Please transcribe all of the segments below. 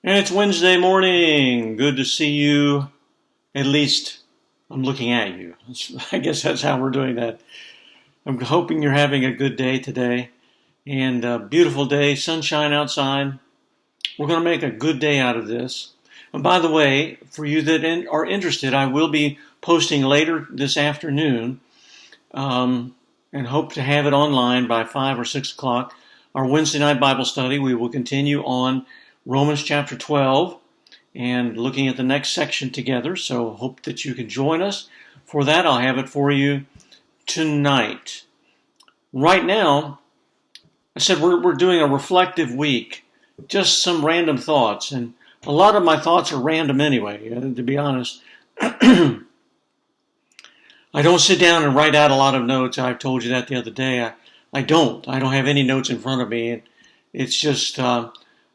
And it's Wednesday morning. Good to see you. At least I'm looking at you. I guess that's how we're doing that. I'm hoping you're having a good day today. And a beautiful day, sunshine outside. We're going to make a good day out of this. And by the way, for you that are interested, I will be posting later this afternoon and hope to have it online by 5 or 6 o'clock. Our Wednesday night Bible study, we will continue on Romans chapter 12 and looking at the next section together. So hope that you can join us for that. I'll have it for you tonight. Right now, I said we're doing a reflective week, just some random thoughts. And a lot of my thoughts are random anyway, to be honest. I don't sit down and write out a lot of notes. I've told you that the other day. I don't have any notes in front of me. It's just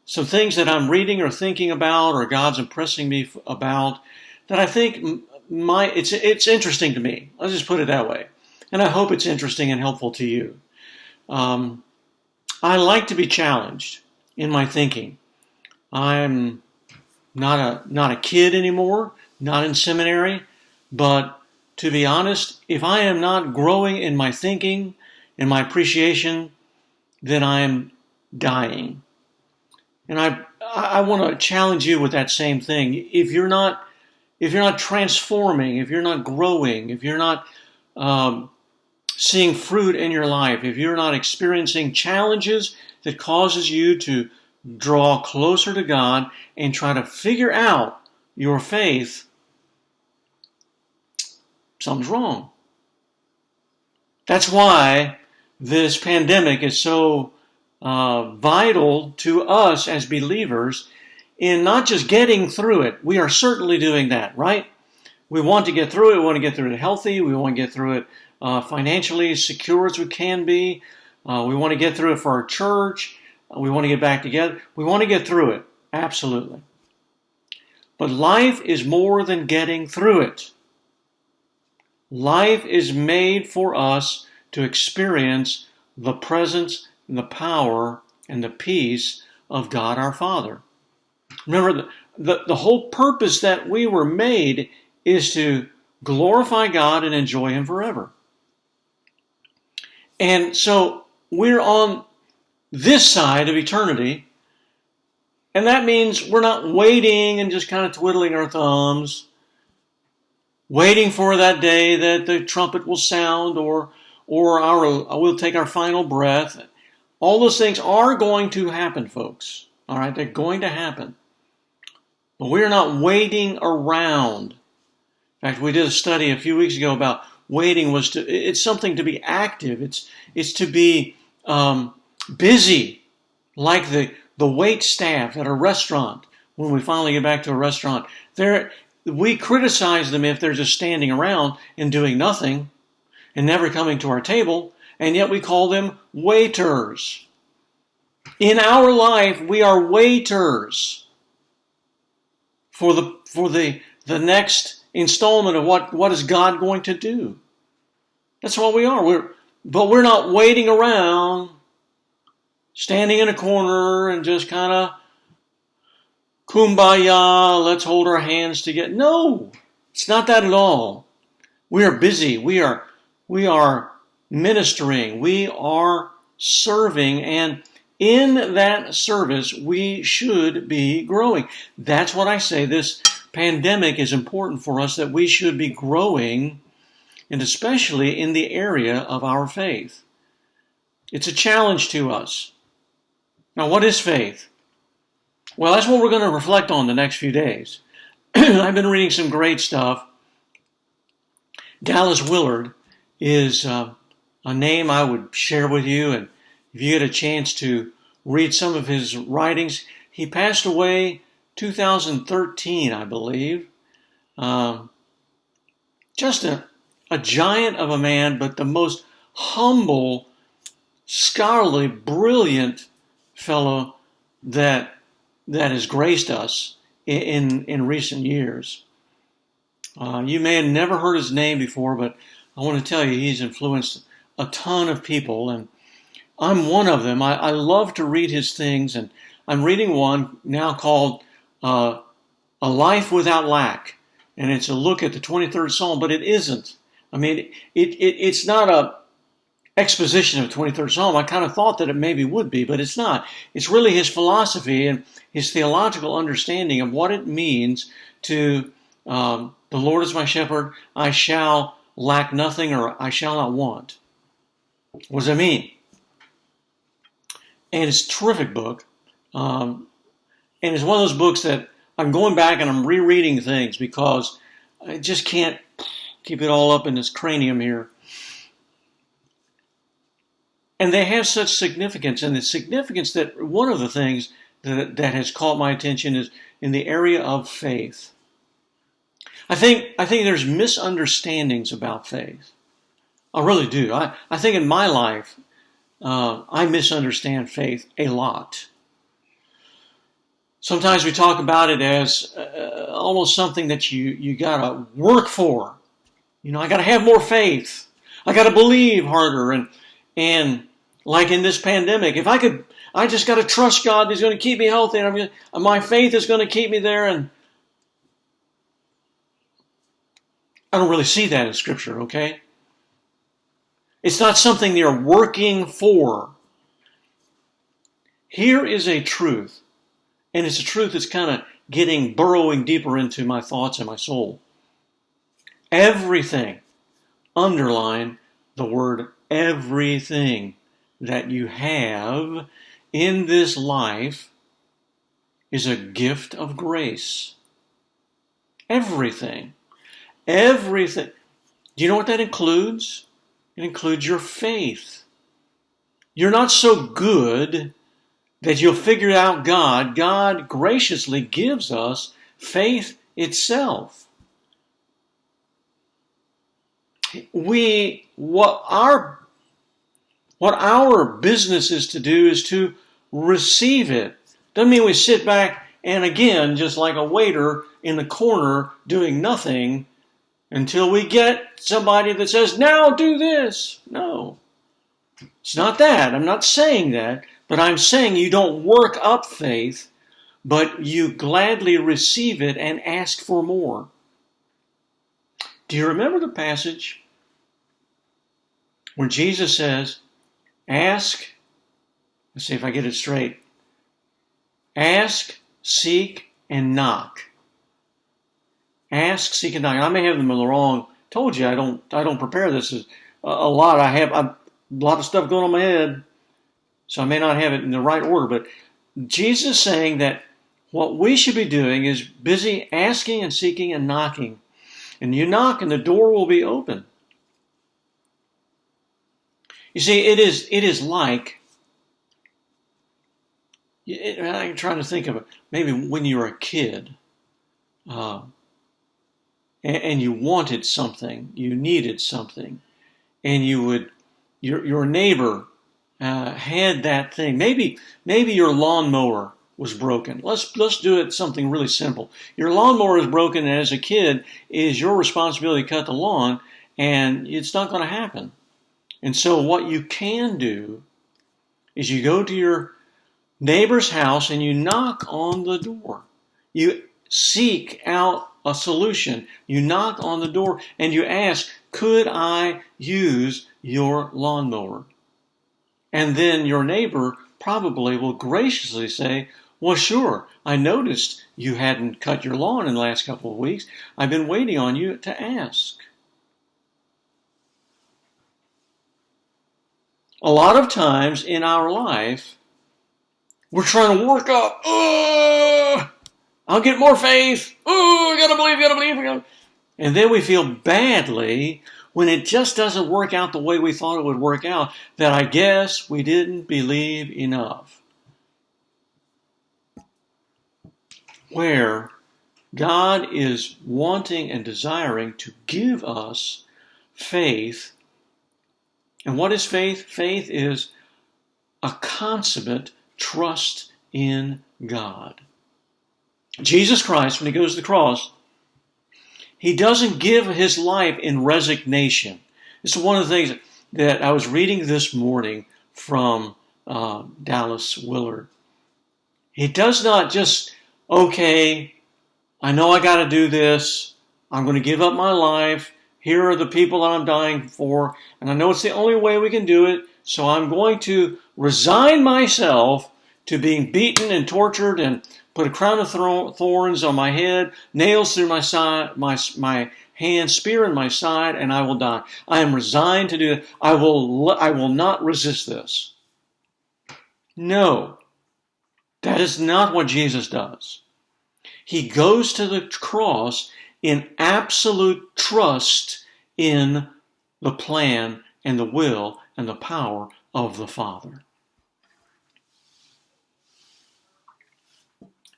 some things that I'm reading or thinking about or God's impressing me about that I think it's interesting to me. Let's just put it that way. And I hope it's interesting and helpful to you. I like to be challenged in my thinking. I'm not a kid anymore, not in seminary, but to be honest, if I am not growing in my thinking, in my appreciation, then I'm dying. And I want to challenge you with that same thing. If you're not transforming, if you're not growing, if you're not seeing fruit in your life, if you're not experiencing challenges that causes you to draw closer to God and try to figure out your faith, something's wrong. That's why this pandemic is so vital to us as believers in not just getting through it. We are certainly doing that, right? We want to get through it. We want to get through it healthy. We want to get through it financially as secure as we can be. We want to get through it for our church. We want to get back together. We want to get through it. Absolutely. But life is more than getting through it. Life is made for us to experience the presence and the power and the peace of God our Father. Remember, the whole purpose that we were made is to glorify God and enjoy Him forever. And so we're on this side of eternity, and that means we're not waiting and just kind of twiddling our thumbs, waiting for that day that the trumpet will sound or we'll take our final breath. All those things are going to happen, folks. All right, they're going to happen. But we're not waiting around. In fact, we did a study a few weeks ago about waiting it's something to be active. It's to be busy, like the wait staff at a restaurant. When we finally get back to a restaurant, we criticize them if they're just standing around and doing nothing and never coming to our table. And yet we call them waiters. In our life, we are waiters for the next installment of what is God going to do. That's what we are. But we're not waiting around, standing in a corner and just kind of kumbaya, let's hold our hands together. No, it's not that at all. We are busy. We are ministering, we are serving, and in that service, we should be growing. That's what I say. This pandemic is important for us, that we should be growing, and especially in the area of our faith. It's a challenge to us. Now, what is faith? Well, that's what we're going to reflect on the next few days. I've been reading some great stuff. Dallas Willard is a name I would share with you, and if you get a chance to read some of his writings, he passed away 2013, I believe. Just a giant of a man, but the most humble, scholarly, brilliant fellow that has graced us in recent years. You may have never heard his name before, but I want to tell you he's influenced a ton of people, and I'm one of them. I love to read his things, and I'm reading one now called a life without lack. And it's a look at the 23rd Psalm, but it isn't. I mean, it's not a exposition of the 23rd Psalm. I kind of thought that it maybe would be, but it's not. It's really his philosophy and his theological understanding of what it means to the Lord is my shepherd, I shall lack nothing, or I shall not want. What does that mean? And it's a terrific book. And it's one of those books that I'm going back and I'm rereading things because I just can't keep it all up in this cranium here. And they have such significance, and the significance that one of the things that has caught my attention is in the area of faith. I think there's misunderstandings about faith. I really do. I think in my life, I misunderstand faith a lot. Sometimes we talk about it as almost something that you gotta work for. You know, I gotta have more faith. I gotta believe harder, and like in this pandemic, I just gotta trust God. He's going to keep me healthy, and my faith is going to keep me there. And I don't really see that in Scripture. Okay, it's not something you're working for. Here is a truth. And it's a truth that's kind of burrowing deeper into my thoughts and my soul. Everything, underline the word everything that you have in this life is a gift of grace. Everything. Everything. Do you know what that includes? It includes your faith. You're not so good that you'll figure out God. God graciously gives us faith itself. What our business is to do is to receive it. Doesn't mean we sit back and again, just like a waiter in the corner doing nothing until we get somebody that says, now do this. No, it's not that. I'm not saying that. But I'm saying you don't work up faith, but you gladly receive it and ask for more. Do you remember the passage where Jesus says, ask, let's see if I get it straight, ask, seek, and knock. Ask, seek, and knock. I may have them in the wrong. Told you I don't prepare this a lot. I have a lot of stuff going on in my head. So I may not have it in the right order, but Jesus is saying that what we should be doing is busy asking and seeking and knocking. And you knock and the door will be open. You see, it is like, I'm trying to think of it, maybe when you were a kid and you wanted something, you needed something, and your neighbor had that thing. Maybe your lawnmower was broken. Let's do it something really simple. Your lawnmower is broken, and as a kid, it is your responsibility to cut the lawn, and it's not going to happen. And so what you can do is you go to your neighbor's house and you knock on the door. You seek out a solution. You knock on the door and you ask, could I use your lawnmower? And then your neighbor probably will graciously say, well, sure, I noticed you hadn't cut your lawn in the last couple of weeks. I've been waiting on you to ask. A lot of times in our life, we're trying to work up. I'll get more faith. I gotta believe. And then we feel badly when it just doesn't work out the way we thought it would work out, that I guess we didn't believe enough. Where God is wanting and desiring to give us faith. And what is faith? Faith is a consummate trust in God. Jesus Christ, when he goes to the cross, he doesn't give his life in resignation. This is one of the things that I was reading this morning from Dallas Willard. He does not just okay, I know I got to do this. I'm going to give up my life. Here are the people that I'm dying for. And I know it's the only way we can do it. So I'm going to resign myself to being beaten and tortured and put a crown of thorns on my head, nails through my side, my hand, spear in my side, and I will die. I am resigned to do it. I will not resist this. No, that is not what Jesus does. He goes to the cross in absolute trust in the plan and the will and the power of the Father.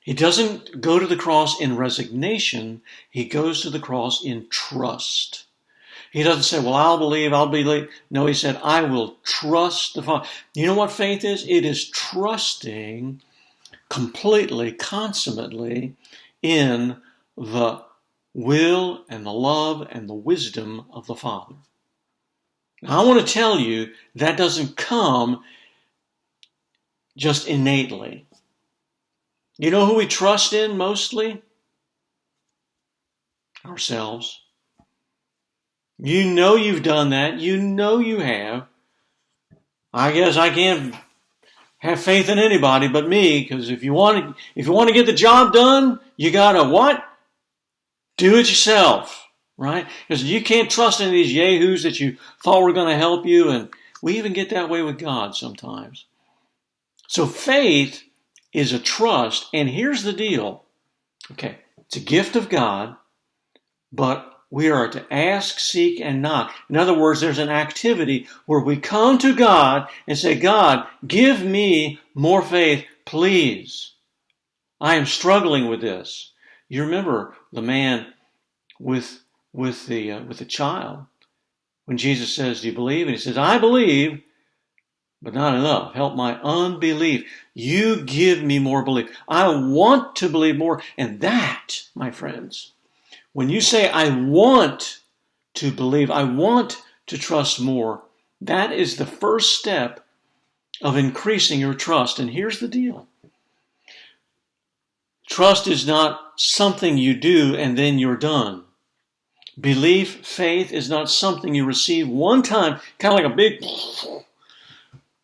He doesn't go to the cross in resignation. He goes to the cross in trust. He doesn't say, well, I'll believe. No, he said, I will trust the Father. You know what faith is? It is trusting completely, consummately in the will and the love and the wisdom of the Father. Now, I want to tell you that doesn't come just innately. You know who we trust in mostly? Ourselves. You know you've done that. You know you have. I guess I can't have faith in anybody but me, because if you want to get the job done, you gotta what? Do it yourself, right? Because you can't trust any of these yahoos that you thought were going to help you, and we even get that way with God sometimes. So faith is a trust, and here's the deal. Okay, it's a gift of God, but we are to ask, seek, and knock. In other words, there's an activity where we come to God and say, God, give me more faith, please. I am struggling with this. You remember the man with the child when Jesus says, do you believe? And he says, I believe, but not enough. Help my unbelief. You give me more belief. I want to believe more. And that, my friends, when you say, I want to believe, I want to trust more, that is the first step of increasing your trust. And here's the deal. Trust is not something you do and then you're done. Belief, faith is not something you receive one time, kind of like a big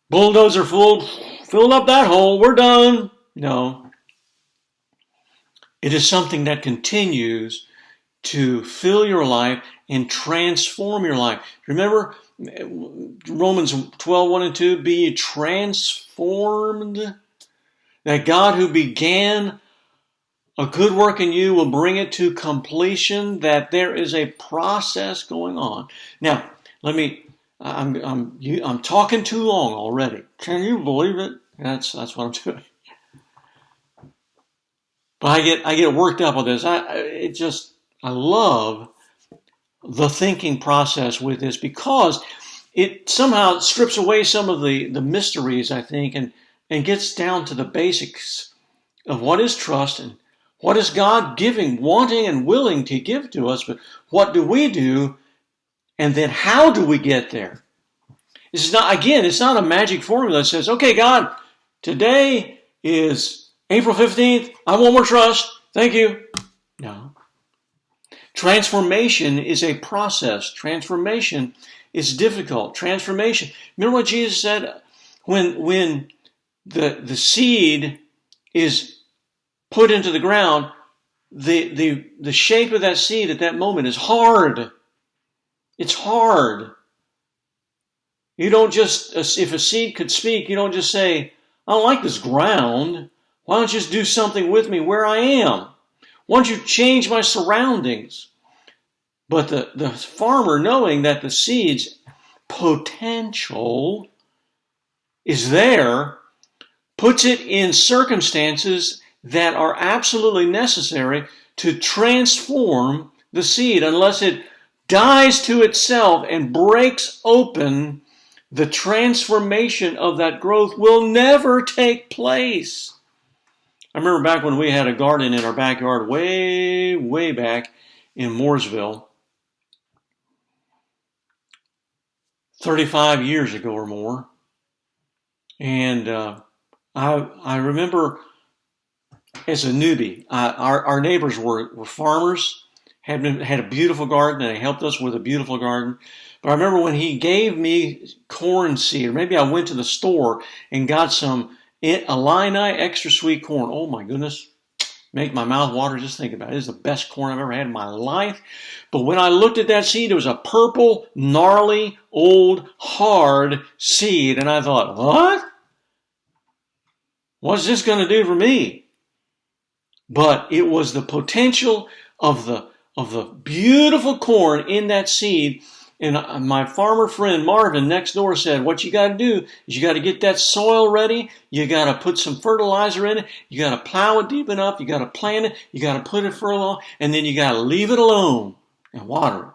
bulldozer filled up that hole, we're done. No. It is something that continues to fill your life and transform your life. Remember Romans 12, 1 and 2, be transformed. That God who began a good work in you will bring it to completion, that there is a process going on. Now, I'm talking too long already. Can you believe it? That's what I'm doing. But I get worked up on this. I love the thinking process with this, because it somehow strips away some of the mysteries, I think, and gets down to the basics of what is trust and what is God giving, wanting and willing to give to us, but what do we do, and then how do we get there? This is not, again, it's not a magic formula that says, okay, God, today is April 15th, I want more trust, thank you. No. Transformation is a process. Transformation is difficult. Transformation. Remember what Jesus said? When the seed is put into the ground, the shape of that seed at that moment is hard. It's hard. You don't just, if a seed could speak, you don't just say, I don't like this ground. Why don't you just do something with me where I am? Why don't you change my surroundings? But the farmer, knowing that the seed's potential is there, puts it in circumstances that are absolutely necessary to transform the seed. Unless it dies to itself and breaks open, the transformation of that growth will never take place. I remember back when we had a garden in our backyard way, way back in Mooresville, 35 years ago or more. And I remember as a newbie. Our neighbors were farmers, had a beautiful garden, and they helped us with a beautiful garden. But I remember when he gave me corn seed, or maybe I went to the store and got some Illini extra sweet corn. Oh my goodness, make my mouth water just think about it. It is the best corn I've ever had in my life. But when I looked at that seed, it was a purple, gnarly, old, hard seed. And I thought, what? What's this going to do for me? But it was the potential of the beautiful corn in that seed. And my farmer friend Marvin next door said, what you got to do is you got to get that soil ready. You got to put some fertilizer in it. You got to plow it deep enough. You got to plant it. You got to put it further along. And then you got to leave it alone and water it.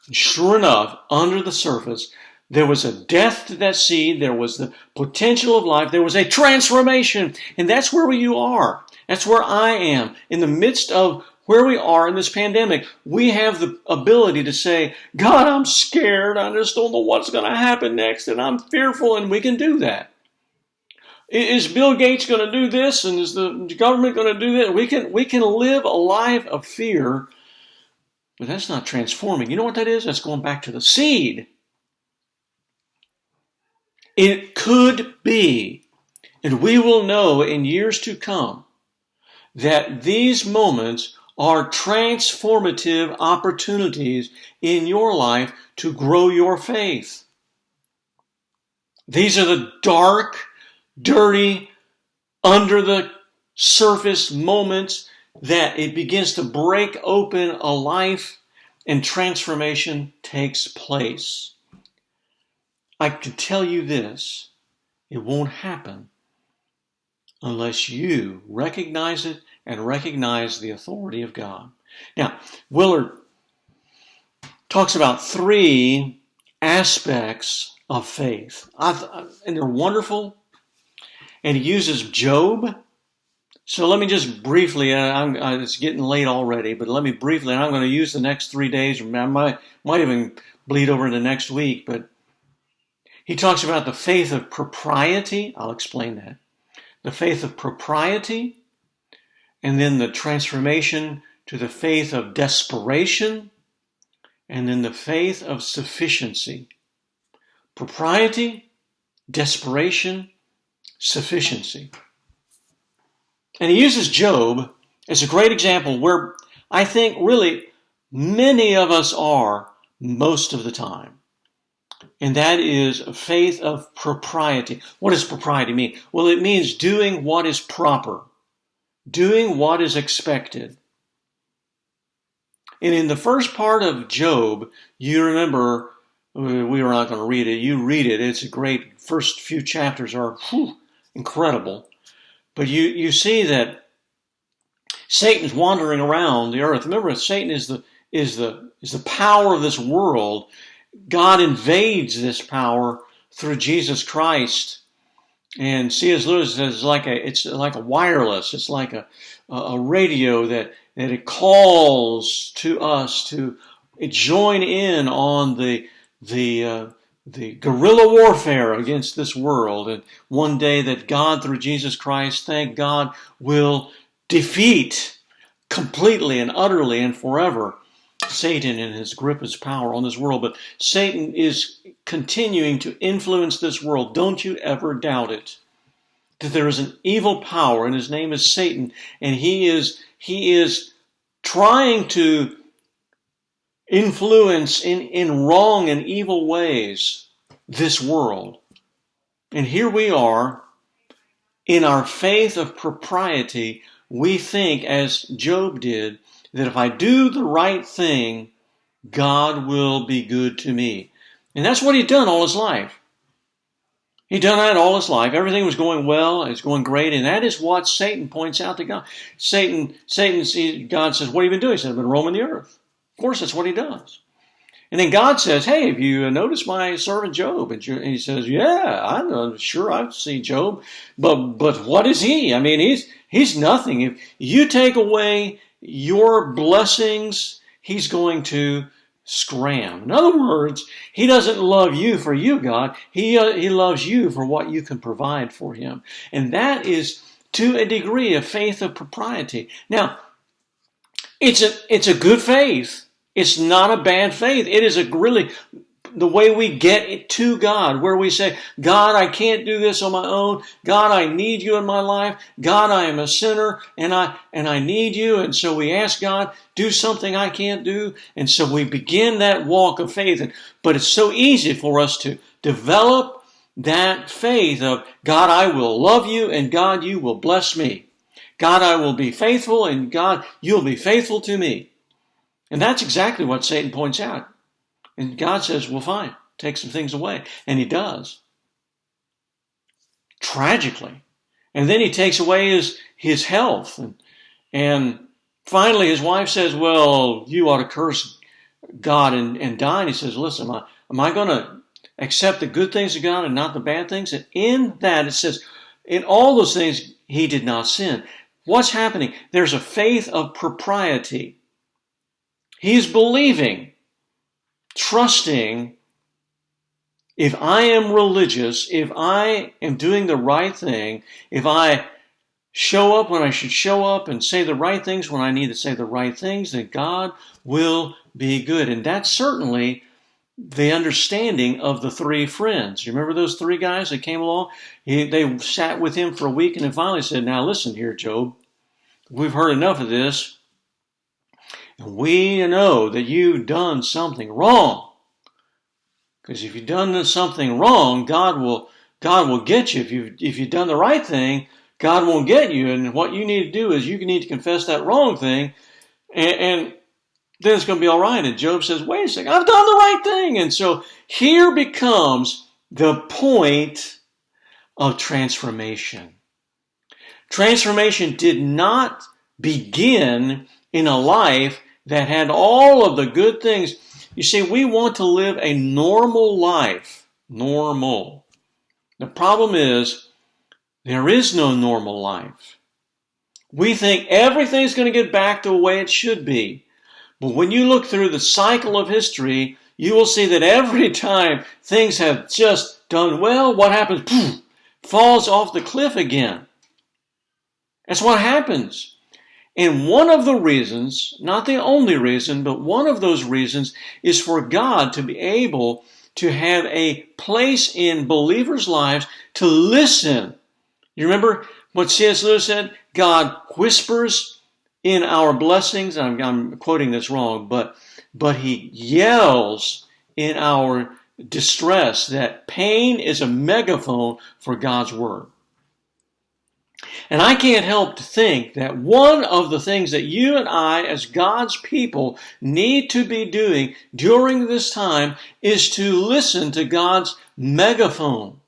And sure enough, under the surface, there was a death to that seed. There was the potential of life. There was a transformation. And that's where you are. That's where I am. In the midst of where we are in this pandemic, we have the ability to say, God, I'm scared. I just don't know what's going to happen next. And I'm fearful. And we can do that. Is Bill Gates going to do this? And is the government going to do that? We can live a life of fear. But that's not transforming. You know what that is? That's going back to the seed. It could be, and we will know in years to come, that these moments are transformative opportunities in your life to grow your faith. These are the dark, dirty, under the surface moments that it begins to break open a life and transformation takes place. I can tell you this, it won't happen unless you recognize it and recognize the authority of God. Now, Willard talks about 3 aspects of faith, and they're wonderful, and he uses Job. So let me just briefly, it's getting late already, but let me briefly, and I'm going to use the next 3 days, or I might even bleed over into next week, but he talks about the faith of propriety. I'll explain that. The faith of propriety, and then the transformation to the faith of desperation, and then the faith of sufficiency. Propriety, desperation, sufficiency. And he uses Job as a great example where I think really many of us are most of the time. And that is a faith of propriety. What does propriety mean? Well, it means doing what is proper, doing what is expected. And in the first part of Job, you remember, we were not going to read it. You read it. It's a great, first few chapters are incredible. But you see that Satan's wandering around the earth. Remember, Satan is the power of this world. God invades this power through Jesus Christ. And C.S. Lewis says it's like a wireless. It's like a radio that it calls to us to join in on the guerrilla warfare against this world. And one day that God, through Jesus Christ, thank God, will defeat completely and utterly and forever Satan and his grip, his power on this world. But Satan is continuing to influence this world. Don't you ever doubt it. That there is an evil power, and his name is Satan, and he is trying to influence in wrong and evil ways this world. And here we are, in our faith of propriety, we think, as Job did, that if I do the right thing, God will be good to me. And that's what he'd done all his life. He'd done that all his life. Everything was going well. It's going great. And that is what Satan points out to God. God says, what have you been doing? He said, I've been roaming the earth. Of course, that's what he does. And then God says, hey, have you noticed my servant Job? And he says, yeah, I know. Sure, I see Job. But what is he? I mean, he's nothing. If you take away your blessings, he's going to scram. In other words, he doesn't love you for you, God. He loves you for what you can provide for him. And that is to a degree, a faith of propriety. Now, it's a good faith. It's not a bad faith. It is really the way we get it to God, where we say, God, I can't do this on my own. God, I need you in my life. God, I am a sinner and I need you. And so we ask God, do something I can't do. And so we begin that walk of faith. But it's so easy for us to develop that faith of, God, I will love you, and God, you will bless me. God, I will be faithful, and God, you'll be faithful to me. And that's exactly what Satan points out. And God says, well, fine, take some things away. And he does. Tragically. And then he takes away his health. And finally his wife says, well, you ought to curse God and die. And he says, listen, am I going to accept the good things of God and not the bad things? And in that it says, in all those things he did not sin. What's happening? There's a faith of propriety. He's believing, trusting, if I am religious, if I am doing the right thing, if I show up when I should show up and say the right things when I need to say the right things, then God will be good. And that's certainly the understanding of the three friends. You remember those three guys that came along? They sat with him for a week and then finally said, now listen here, Job, we've heard enough of this. And we know that you've done something wrong. Because if you've done something wrong, God will get you. If you've done the right thing, God won't get you. And what you need to do is you need to confess that wrong thing, and then it's going to be all right. And Job says, wait a second, I've done the right thing. And so here becomes the point of transformation. Transformation did not begin in a life that had all of the good things. You see, we want to live a normal life. Normal. The problem is, there is no normal life. We think everything's going to get back to the way it should be. But when you look through the cycle of history, you will see that every time things have just done well, what happens? Poof, falls off the cliff again. That's what happens. And one of the reasons, not the only reason, but one of those reasons is for God to be able to have a place in believers' lives to listen. You remember what C.S. Lewis said? God whispers in our blessings. I'm quoting this wrong, but he yells in our distress. That pain is a megaphone for God's word. And I can't help to think that one of the things that you and I, as God's people, need to be doing during this time is to listen to God's megaphone.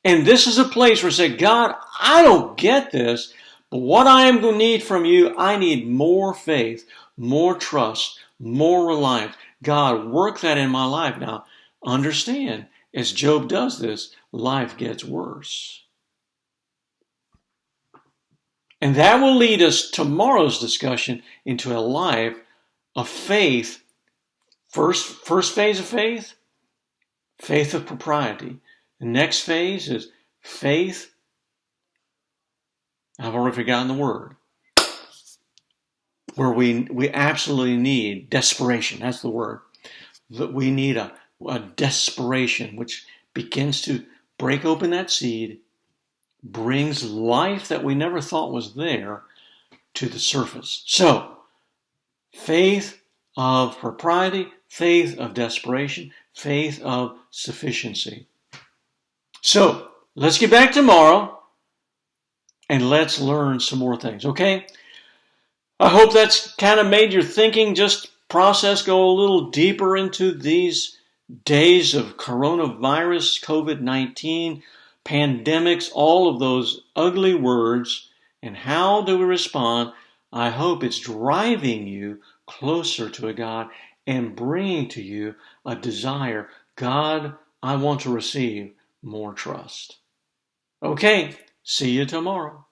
And this is a place where we say, God, I don't get this, but what I am going to need from you, I need more faith, more trust, more reliance. God, work that in my life. Now, understand, as Job does this, life gets worse. And that will lead us tomorrow's discussion into a life of faith. First phase of faith, faith of propriety. The next phase is faith. I've already forgotten the word. Where we absolutely need desperation. That's the word. That we need a desperation which begins to break open that seed, brings life that we never thought was there to the surface. So, faith of propriety, faith of desperation, faith of sufficiency. So, let's get back tomorrow and let's learn some more things, okay? I hope that's kind of made your thinking just process go a little deeper into these days of coronavirus, COVID-19, pandemics, all of those ugly words, and how do we respond? I hope it's driving you closer to a God and bringing to you a desire. God, I want to receive more trust. Okay, see you tomorrow.